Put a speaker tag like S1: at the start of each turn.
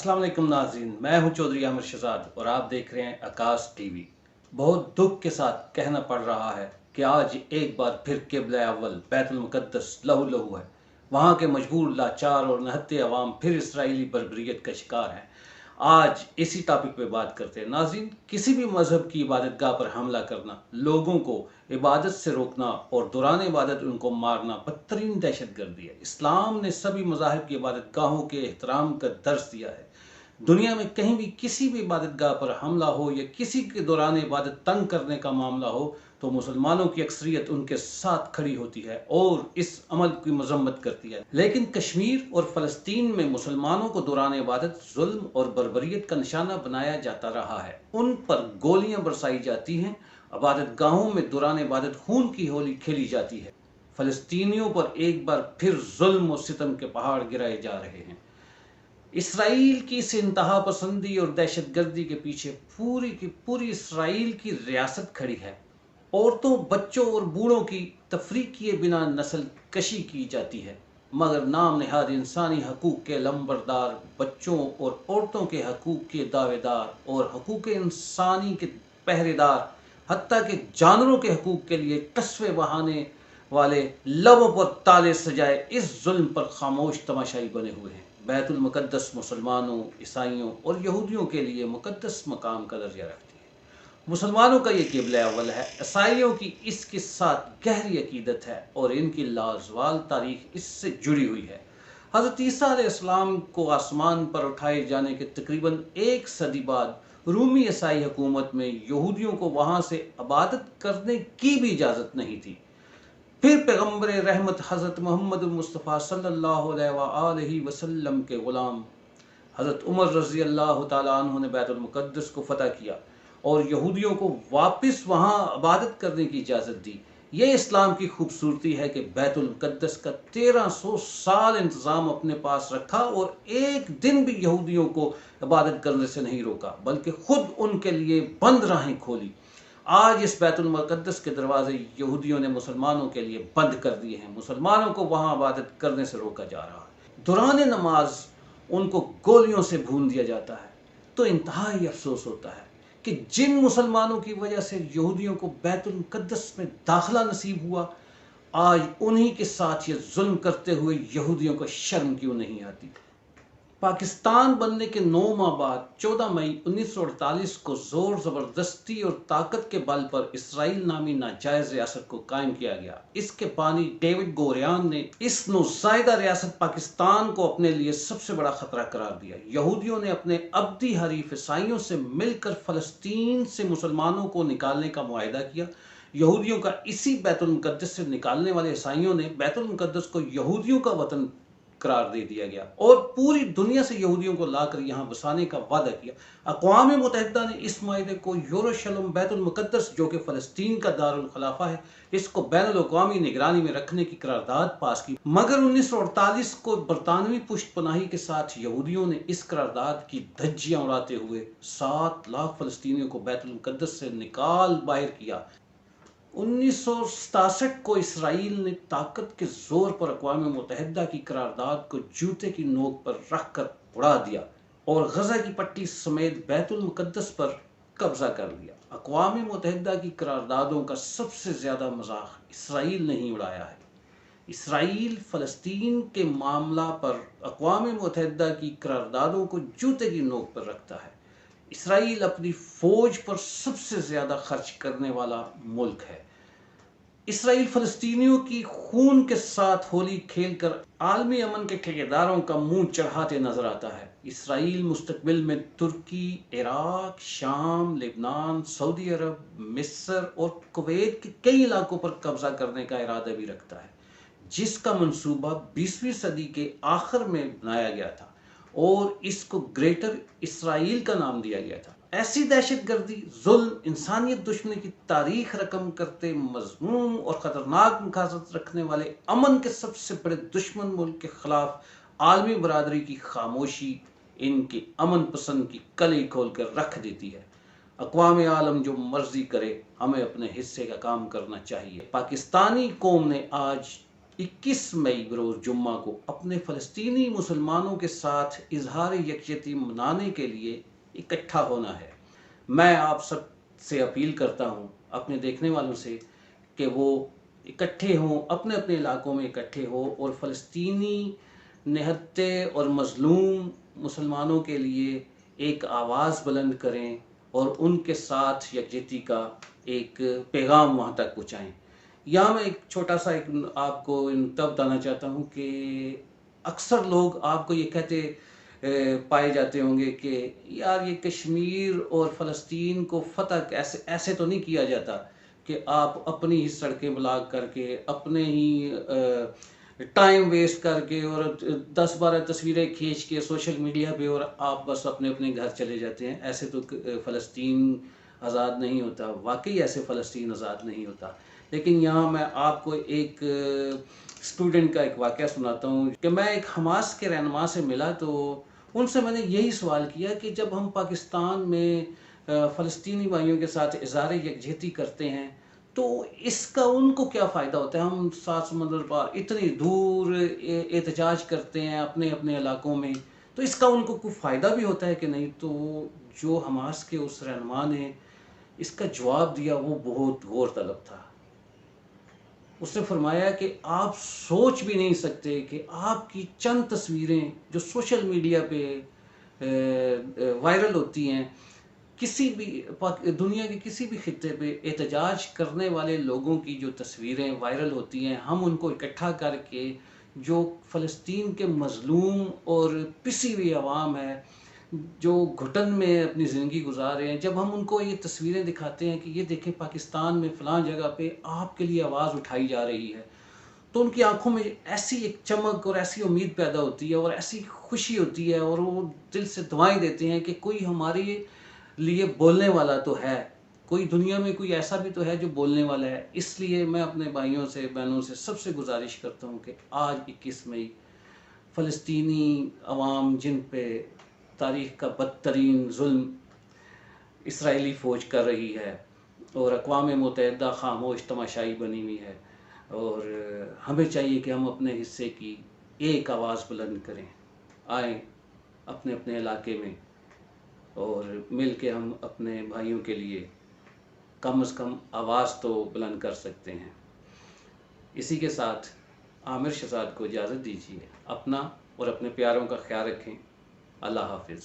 S1: अस्सलाम वालेकुम नाज़रीन, मैं हूं चौधरी आमिर शहजाद और आप देख रहे हैं आकाश टीवी। बहुत दुख के साथ कहना पड़ रहा है कि आज एक बार फिर क़िबला अव्वल बैतुल मुक़द्दस लहू लहू है। वहां के मजबूर, लाचार और निहत्थे अवाम फिर इसराइली बर्बरियत का शिकार हैं। आज इसी टॉपिक पे बात करते हैं। नाज़रीन, किसी भी मजहब की इबादतगाह पर हमला करना, लोगों को इबादत से रोकना और दौरान इबादत उनको मारना बदतरीन दहशत गर्दी है। इस्लाम ने सभी मज़ाहिब की इबादतगाहों के एहतराम का दर्स दिया है। दुनिया में कहीं भी किसी भी इबादतगाह पर हमला हो या किसी के दौरान इबादत तंग करने का मामला हो तो मुसलमानों की अक्सरियत उनके साथ खड़ी होती है और इस अमल की मजम्मत करती है। लेकिन कश्मीर और फ़लस्तीन में मुसलमानों को दौरान इबादत जुल्म और बर्बरियत का निशाना बनाया जाता रहा है। उन पर गोलियां बरसाई जाती हैं, इबादत गाहों में दौरान इबादत खून की होली खेली जाती है। फ़लस्तीनियों पर एक बार फिर जुल्म और सितम के पहाड़ गिराए जा रहे हैं। इसराइल की इस इंतहा पसंदी और दहशत गर्दी के पीछे पूरी की पूरी इसराइल की रियासत खड़ी है। औरतों, बच्चों और बूढ़ों की तफरीक किए बिना नस्ल कशी की जाती है, मगर नाम नहाद इंसानी हकूक़ के लंबरदार, बच्चों और औरतों के हकूक़ के दावेदार और हकूक़ इंसानी के पहरेदार, हत्ता के जानवरों के हकूक़ के लिए कस्बे बहाने वाले लबों पर ताले सजाए इस जुल्म पर खामोश तमाशाई बने हुए हैं। बैतुल मुक़द्दस मुसलमानों, ईसाइयों और यहूदियों के लिए मुक़द्दस मकाम का दर्जा रखती है। मुसलमानों का ये क़िबला अव्वल है, ईसाइयों की इसके साथ गहरी अकीदत है और इनकी लाज़वाल तारीख इससे जुड़ी हुई है। हज़रत ईसा अलैहिस्सलाम को आसमान पर उठाए जाने के तकरीबन एक सदी बाद रूमी ईसाई हुकूमत में यहूदियों को वहाँ से इबादत करने की भी इजाज़त नहीं थी। फिर पैगम्बर रहमत हज़रत मोहम्मद मुस्तफ़ा सल्लल्लाहु अलैहि वसल्लम के ग़ुलाम हज़रत उमर रज़ी अल्लाह तआला अन्हु ने बैतुल मुक़द्दस को फ़तह किया और यहूदियों को वापस वहाँ इबादत करने की इजाज़त दी। ये इस्लाम की खूबसूरती है कि बैतुल मुक़द्दस का 1300 साल इंतज़ाम अपने पास रखा और एक दिन भी यहूदियों को इबादत करने से नहीं रोका, बल्कि ख़ुद उनके लिए बंद राहें खोली। आज इस बैतुल मुक़द्दस के दरवाजे यहूदियों ने मुसलमानों के लिए बंद कर दिए हैं। मुसलमानों को वहाँ इबादत करने से रोका जा रहा है। दौरान नमाज उनको गोलियों से भून दिया जाता है। तो इंतहाई अफसोस होता है कि जिन मुसलमानों की वजह से यहूदियों को बैतुल मुक़द्दस में दाखिला नसीब हुआ, आज उन्हीं के साथ ये जुल्म करते हुए यहूदियों को शर्म क्यों नहीं आती। पाकिस्तान बनने के 9 माह बाद 14 मई 1948 को ज़ोर ज़बरदस्ती और ताकत के बल पर इसराइल नामी नाजायज़ रियासत को कायम किया गया। इसके बानी डेविड गोरियान ने इस नुज़ायदा रियासत पाकिस्तान को अपने लिए सबसे बड़ा ख़तरा करार दिया। यहूदियों ने अपने अब्दी हरीफ ईसाइयों से मिलकर फ़लस्तीन से मुसलमानों को निकालने का मुआहदा किया। यहूदियों का इसी बैतुल मुक़द्दस से निकालने वाले ईसाइयों ने बैतुल मुक़द्दस को यहूदियों का वतन करार दे दिया गया और पूरी दुनिया से यहूदियों को लाकर यहाँ बसाने का वादा किया। अक़वाम मुत्तहिदा ने इस मायदे को यरूशलेम बैतुल मुक़द्दस, जो कि फ़लस्तीन का दारुल खलाफा है, इसको बैनुल अक़वामी निगरानी में रखने की करारदाद पास की। मगर 1948 को बरतानवी पुष्टपनाही के साथ यहूदियों ने इस करारदाद की धज्जियाँ उड़ाते हुए 7 लाख फ़लस्तीनियों को बैतुल मुक़द्दस से निकाल बाहर किया। 1967 को इसराइल ने ताकत के जोर पर अक़वाम मुत्तहिदा की करारदाद को जूते की नोक पर रख कर उड़ा दिया और गज़ा की पट्टी समेत बैतुल मुक़द्दस पर कब्जा कर लिया। अक़वाम मुत्तहिदा की करारदादों का सबसे ज़्यादा मजाक इसराइल ने ही उड़ाया है। इसराइल फ़लस्तीन के मामला पर अक़वाम मुत्तहिदा की करारदादों को जूते की नोक पर रखता है। इसराइल अपनी फ़ौज पर सबसे ज़्यादा खर्च करने वाला मुल्क है। इसराइल फ़लस्तीनियों की खून के साथ होली खेलकर आलमी अमन के ठेकेदारों का मुंह चढ़ाते नजर आता है। इसराइल मुस्तकबिल में तुर्की, इराक, शाम, लेबनान, सऊदी अरब, मिस्र और कुवैत के कई इलाकों पर कब्जा करने का इरादा भी रखता है, जिसका मंसूबा 20वीं सदी के आखिर में बनाया गया था और इसको ग्रेटर इसराइल का नाम दिया गया था। ऐसी दहशत गर्दी, जुल्म, इंसानियत दुश्मनी की तारीख रकम करते मज़मूम और ख़तरनाक मुखासत रखने वाले अमन के सबसे बड़े दुश्मन मुल्क के ख़िलाफ़ आलमी बरादरी की खामोशी इनकी अमन पसंद की कली खोल कर रख देती है। अक़वाम आलम जो मर्जी करे, हमें अपने हिस्से का काम करना चाहिए। पाकिस्तानी कौम ने आज 21 मई बरोज़ जुम्मा को अपने फ़लस्तीनी मुसलमानों के साथ इजहार यकजहती मनाने के लिए इकट्ठा होना है। मैं आप सब से अपील करता हूँ, अपने देखने वालों से, कि वो इकट्ठे हों, अपने अपने इलाकों में इकट्ठे हों और फ़लस्तीनी निहत्ते और मज़लूम मुसलमानों के लिए एक आवाज़ बुलंद करें और उनके साथ यकजहती का एक पैगाम वहाँ तक पहुँचाएँ। यहाँ मैं एक छोटा सा एक आपको तब बताना चाहता हूँ कि अक्सर लोग आपको ये कहते पाए जाते होंगे कि यार ये कश्मीर और फ़लस्तीन को फ़तह कैसे ऐसे तो नहीं किया जाता कि आप अपनी ही सड़कें ब्लॉक करके, अपने ही टाइम वेस्ट करके और 10-12 तस्वीरें खींच के सोशल मीडिया पे और आप बस अपने अपने घर चले जाते हैं। ऐसे तो फ़लस्तीन आज़ाद नहीं होता, वाकई ऐसे फ़लस्तीन आज़ाद नहीं होता। लेकिन यहाँ मैं आपको एक स्टूडेंट का एक वाक़या सुनाता हूँ कि मैं एक हमास के रहनुमा से मिला, तो उनसे मैंने यही सवाल किया कि जब हम पाकिस्तान में फ़लस्तीनी भाइयों के साथ इज़हार यकजहती करते हैं तो इसका उनको क्या फ़ायदा होता है? हम 7 समंदर पार इतनी दूर एहतजाज करते हैं अपने अपने इलाकों में, तो इसका उनको कोई फ़ायदा भी होता है कि नहीं? तो जो हमास के उस रहनुमा ने इसका जवाब दिया वो बहुत गौरतलब था। उसने फरमाया कि आप सोच भी नहीं सकते कि आपकी चंद तस्वीरें जो सोशल मीडिया पे वायरल होती हैं, किसी भी दुनिया के किसी भी खित्ते पे एहतजाज करने वाले लोगों की जो तस्वीरें वायरल होती हैं, हम उनको इकट्ठा करके जो फ़लस्तीन के मज़लूम और पिसी हुई आवाम है, जो घुटन में अपनी ज़िंदगी गुजार रहे हैं, जब हम उनको ये तस्वीरें दिखाते हैं कि ये देखें पाकिस्तान में फ़लाँ जगह पे आपके लिए आवाज़ उठाई जा रही है, तो उनकी आंखों में ऐसी एक चमक और ऐसी उम्मीद पैदा होती है और ऐसी खुशी होती है और वो दिल से दुआएं देते हैं कि कोई हमारे लिए बोलने वाला तो है, कोई दुनिया में कोई ऐसा भी तो है जो बोलने वाला है। इसलिए मैं अपने भाइयों से बहनों से सबसे गुजारिश करता हूँ कि आज 21 मई फ़लस्तीनी अवाम जिन पे तारीख़ का बदतरीन जुल्म इसराइली फ़ौज कर रही है और अक़वाम मुत्तहिदा खामोश तमाशाई बनी हुई है, और हमें चाहिए कि हम अपने हिस्से की एक आवाज़ बुलंद करें। आएँ अपने अपने इलाके में और मिल के हम अपने भाइयों के लिए कम से कम आवाज़ तो बुलंद कर सकते हैं। इसी के साथ आमिर शहज़ाद को इजाज़त दीजिए। अपना और अपने प्यारों का ख्याल रखें। अल्लाह हाफ़िज़।